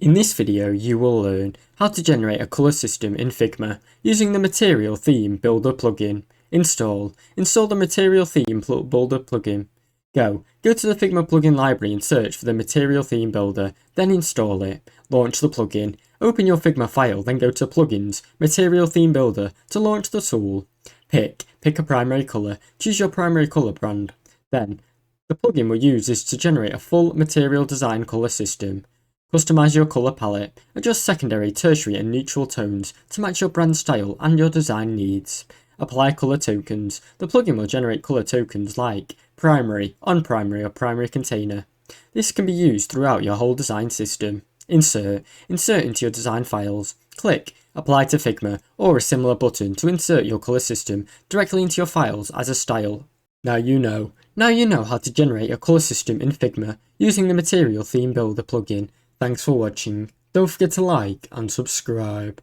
In this video, you will learn how to generate a colour system in Figma using the Material Theme Builder plugin. Install the Material Theme Builder plugin. Go to the Figma plugin library and search for the Material Theme Builder, then install it. Launch the plugin. Open your Figma file, then go to Plugins, Material Theme Builder to launch the tool. Pick a primary colour, choose your primary colour brand. Then, the plugin we'll use is to generate a full material design colour system. Customize your colour palette, adjust secondary, tertiary and neutral tones to match your brand style and your design needs. Apply colour tokens. The plugin will generate colour tokens like primary, onPrimary or primary container. This can be used throughout your whole design system. Insert into your design files. Click Apply to Figma or a similar button to insert your colour system directly into your files as a style. Now you know how to generate a colour system in Figma using the Material Theme Builder plugin. Thanks for watching. Don't forget to like and subscribe.